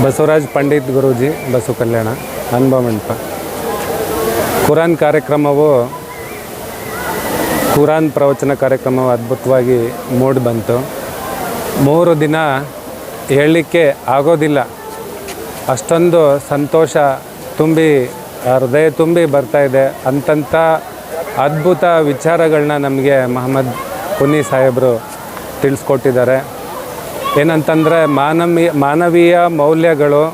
ಬಸವರಾಜ್ ಪಂಡಿತ್ ಗುರೂಜಿ ಬಸವ ಕಲ್ಯಾಣ ಅನುಭವ ಮಂಟಪ. ಕುರಾನ್ ಕಾರ್ಯಕ್ರಮವು ಕುರಾನ್ ಪ್ರವಚನ ಕಾರ್ಯಕ್ರಮವು ಅದ್ಭುತವಾಗಿ ಮೂಡಿ ಬಂತು. 3 ದಿನ ಹೇಳಲಿಕ್ಕೆ ಆಗೋದಿಲ್ಲ, ಅಷ್ಟೊಂದು ಸಂತೋಷ ತುಂಬಿ ಹೃದಯ ತುಂಬಿ ಬರ್ತಾಯಿದೆ. ಅಂಥ ಅದ್ಭುತ ವಿಚಾರಗಳನ್ನ ನಮಗೆ ಮೊಹಮ್ಮದ್ ಕುನ್ನಿ ಸಾಹೇಬರು ತಿಳಿಸ್ಕೊಟ್ಟಿದ್ದಾರೆ. ಏನಂತಂದರೆ ಮಾನವೀಯ ಮೌಲ್ಯಗಳು,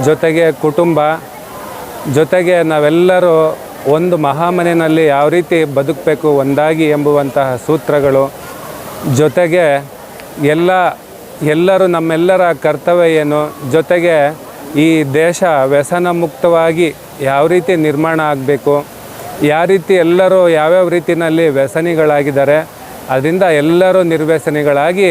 ಜೊತೆಗೆ ಕುಟುಂಬ, ಜೊತೆಗೆ ನಾವೆಲ್ಲರೂ ಒಂದು ಮಹಾಮನೆಯಲ್ಲಿ ಯಾವ ರೀತಿ ಬದುಕಬೇಕು ಒಂದಾಗಿ ಎಂಬುವಂತಹ ಸೂತ್ರಗಳು, ಜೊತೆಗೆ ಎಲ್ಲರೂ ನಮ್ಮೆಲ್ಲರ ಕರ್ತವ್ಯ ಏನು, ಜೊತೆಗೆ ಈ ದೇಶ ವ್ಯಸನ ಮುಕ್ತವಾಗಿ ಯಾವ ರೀತಿ ನಿರ್ಮಾಣ ಆಗಬೇಕು, ಯಾವ ರೀತಿ ಎಲ್ಲರೂ ಯಾವ್ಯಾವ ರೀತಿಯಲ್ಲಿ ವ್ಯಸನಿಗಳಾಗಿದ್ದಾರೆ, ಅದರಿಂದ ಎಲ್ಲರೂ ನಿರ್ವ್ಯಸನಿಗಳಾಗಿ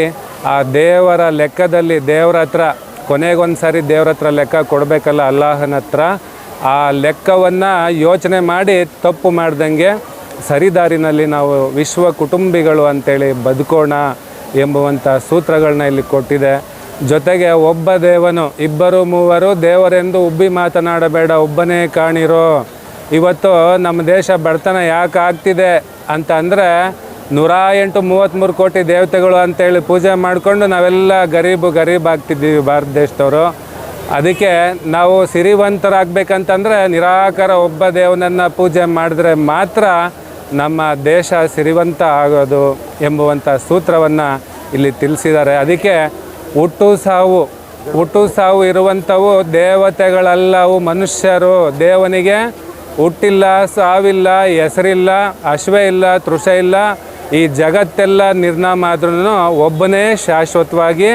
ಆ ದೇವರ ಲೆಕ್ಕದಲ್ಲಿ ದೇವರ ಹತ್ರ ಕೊನೆಗೊಂದು ಸಾರಿ ದೇವರ ಹತ್ರ ಲೆಕ್ಕ ಕೊಡಬೇಕಲ್ಲ ಅಲ್ಲಾಹನ ಹತ್ರ. ಆ ಲೆಕ್ಕವನ್ನು ಯೋಚನೆ ಮಾಡಿ ತಪ್ಪು ಮಾಡ್ದಂಗೆ ಸರಿದಾರಿನಲ್ಲಿ ನಾವು ವಿಶ್ವ ಕುಟುಂಬಿಗಳು ಅಂತೇಳಿ ಬದುಕೋಣ ಎಂಬುವಂಥ ಸೂತ್ರಗಳನ್ನ ಇಲ್ಲಿ ಕೊಟ್ಟಿದೆ. ಜೊತೆಗೆ ಒಬ್ಬ ದೇವನು ಇಬ್ಬರು ಮೂವರು ದೇವರೆಂದು ಉಬ್ಬಿ ಮಾತನಾಡಬೇಡ, ಒಬ್ಬನೇ ಕಾಣಿರೋ. ಇವತ್ತು ನಮ್ಮ ದೇಶ ಬಡತನ ಯಾಕೆ ಆಗ್ತಿದೆ ಅಂತ ಅಂದರೆ 133 ಕೋಟಿ ದೇವತೆಗಳು ಅಂತೇಳಿ ಪೂಜೆ ಮಾಡಿಕೊಂಡು ನಾವೆಲ್ಲ ಗರೀಬ್ ಆಗ್ತಿದ್ದೀವಿ ಭಾರತ ದೇಶದವರು. ಅದಕ್ಕೆ ನಾವು ಸಿರಿವಂತರಾಗಬೇಕಂತಂದರೆ ನಿರಾಕಾರ ಒಬ್ಬ ದೇವನನ್ನು ಪೂಜೆ ಮಾಡಿದ್ರೆ ಮಾತ್ರ ನಮ್ಮ ದೇಶ ಸಿರಿವಂತ ಆಗೋದು ಎಂಬುವಂಥ ಸೂತ್ರವನ್ನು ಇಲ್ಲಿ ತಿಳಿಸಿದ್ದಾರೆ. ಅದಕ್ಕೆ ಹುಟ್ಟು ಸಾವು ಇರುವಂಥವು ದೇವತೆಗಳಲ್ಲವು ಮನುಷ್ಯರು. ದೇವನಿಗೆ ಹುಟ್ಟಿಲ್ಲ, ಸಾವಿಲ್ಲ, ಹೆಸರಿಲ್ಲ, ಅಶ್ವೇ ಇಲ್ಲ, ತೃಷ ಇಲ್ಲ. ಈ ಜಗತ್ತೆಲ್ಲ ನಿರ್ನಾಮ ಆದ್ರೂ ಒಬ್ಬನೇ ಶಾಶ್ವತವಾಗಿ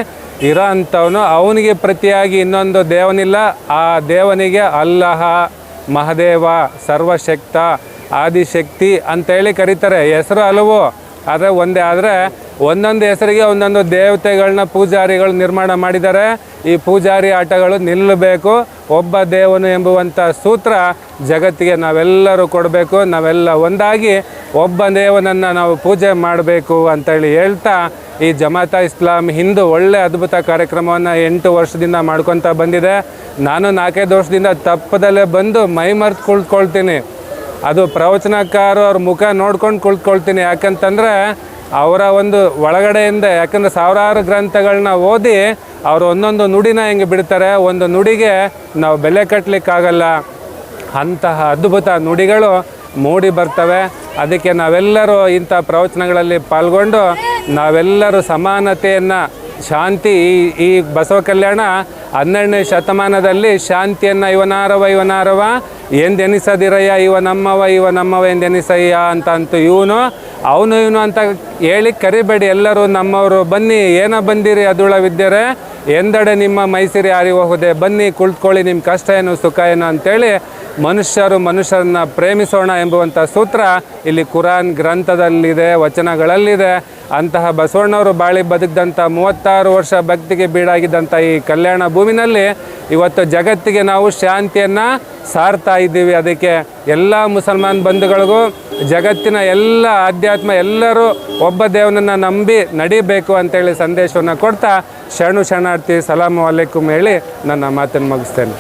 ಇರೋ ಅಂಥವನು. ಅವನಿಗೆ ಪ್ರತಿಯಾಗಿ ಇನ್ನೊಂದು ದೇವನಿಲ್ಲ. ಆ ದೇವನಿಗೆ ಅಲ್ಲಹ, ಮಹದೇವ, ಸರ್ವಶಕ್ತ, ಆದಿಶಕ್ತಿ ಅಂತೇಳಿ ಕರೀತಾರೆ. ಹೆಸರು ಹಲವು, ಆದರೆ ಒಂದೇ. ಆದರೆ ಒಂದೊಂದು ಹೆಸರಿಗೆ ಒಂದೊಂದು ದೇವತೆಗಳನ್ನ ಪೂಜಾರಿಗಳು ನಿರ್ಮಾಣ ಮಾಡಿದ್ದಾರೆ. ಈ ಪೂಜಾರಿ ಆಟಗಳು ನಿಲ್ಲಬೇಕು. ಒಬ್ಬ ದೇವನು ಎಂಬುವಂಥ ಸೂತ್ರ ಜಗತ್ತಿಗೆ ನಾವೆಲ್ಲರೂ ಕೊಡಬೇಕು. ನಾವೆಲ್ಲ ಒಂದಾಗಿ ಒಬ್ಬ ದೇವನನ್ನು ನಾವು ಪೂಜೆ ಮಾಡಬೇಕು ಅಂತೇಳಿ ಹೇಳ್ತಾ, ಈ ಜಮಾತ ಇಸ್ಲಾಮ್ ಹಿಂದೂ ಒಳ್ಳೆ ಅದ್ಭುತ ಕಾರ್ಯಕ್ರಮವನ್ನು 8 ವರ್ಷದಿಂದ ಮಾಡ್ಕೊತಾ ಬಂದಿದೆ. ನಾನು 4-5 ವರ್ಷದಿಂದ ತಪ್ಪದಲ್ಲೇ ಬಂದು ಮೈಮರ್ತು ಕುಳಿತುಕೊಳ್ತೀನಿ. ಅದು ಪ್ರವಚನಕಾರ ಅವ್ರ ಮುಖ ನೋಡ್ಕೊಂಡು ಕುಳಿತುಕೊಳ್ತೀನಿ. ಯಾಕಂತಂದರೆ ಅವರ ಒಂದು ಒಳಗಡೆಯಿಂದ, ಯಾಕಂದರೆ ಸಾವಿರಾರು ಗ್ರಂಥಗಳನ್ನ ಓದಿ ಅವರು ಒಂದೊಂದು ನುಡಿನ ಹೆಂಗೆ ಬಿಡ್ತಾರೆ, ಒಂದು ನುಡಿಗೆ ನಾವು ಬೆಲೆ ಕಟ್ಟಲಿಕ್ಕಾಗಲ್ಲ. ಅಂತಹ ಅದ್ಭುತ ನುಡಿಗಳು ಮೂಡಿ ಬರ್ತವೆ. ಅದಕ್ಕೆ ನಾವೆಲ್ಲರೂ ಇಂಥ ಪ್ರವಚನಗಳಲ್ಲಿ ಪಾಲ್ಗೊಂಡು ನಾವೆಲ್ಲರೂ ಸಮಾನತೆಯನ್ನು, ಶಾಂತಿ, ಈ ಬಸವ ಕಲ್ಯಾಣ 12ನೇ ಶತಮಾನದಲ್ಲಿ ಶಾಂತಿಯನ್ನು ಇವನಾರವ ಎಂದೆನಿಸದಿರಯ್ಯ, ಇವ ನಮ್ಮವ ಎಂದೆನಿಸಯ್ಯ ಅಂತಂತು ಇವನು ಅಂತ ಹೇಳಿ ಕರಿಬೇಡಿ. ಎಲ್ಲರೂ ನಮ್ಮವರು ಬನ್ನಿ, ಏನ ಬಂದಿರಿ ಅದುಳ ವಿದ್ಯರೆ ಎಂದೆಡೆ ನಿಮ್ಮ ಮೈಸಿರಿ ಆರಿಬಹುದೇ, ಬನ್ನಿ ಕುಳಿತುಕೊಳ್ಳಿ, ನಿಮ್ಮ ಕಷ್ಟ ಏನು ಸುಖ ಏನು ಅಂತೇಳಿ ಮನುಷ್ಯರನ್ನ ಪ್ರೇಮಿಸೋಣ ಎಂಬುವಂಥ ಸೂತ್ರ ಇಲ್ಲಿ ಕುರಾನ್ ಗ್ರಂಥದಲ್ಲಿದೆ, ವಚನಗಳಲ್ಲಿದೆ. ಅಂತಹ ಬಸವಣ್ಣವರು ಬಾಳಿ ಬದುಕಿದಂಥ 36 ವರ್ಷ ಭಕ್ತಿಗೆ ಬೀಡಾಗಿದ್ದಂಥ ಈ ಕಲ್ಯಾಣ ಭೂಮಿನಲ್ಲಿ ಇವತ್ತು ಜಗತ್ತಿಗೆ ನಾವು ಶಾಂತಿಯನ್ನು ಸಾರ್ತಾ ಇದ್ದೀವಿ. ಅದಕ್ಕೆ ಎಲ್ಲ ಮುಸಲ್ಮಾನ್ ಬಂಧುಗಳಿಗೂ, ಜಗತ್ತಿನ ಎಲ್ಲ ಆಧ್ಯಾತ್ಮ ಎಲ್ಲರೂ ಒಬ್ಬ ದೇವನನ್ನು ನಂಬಿ ನಡಿಬೇಕು ಅಂತೇಳಿ ಸಂದೇಶವನ್ನು ಕೊಡ್ತಾ ಶರಣಾರ್ಥಿ ಸಲಾಮು ಅಲೈಕುಮ್ ಹೇಳಿ ನನ್ನ ಮಾತನ್ನು ಮುಗಿಸ್ತೇನೆ.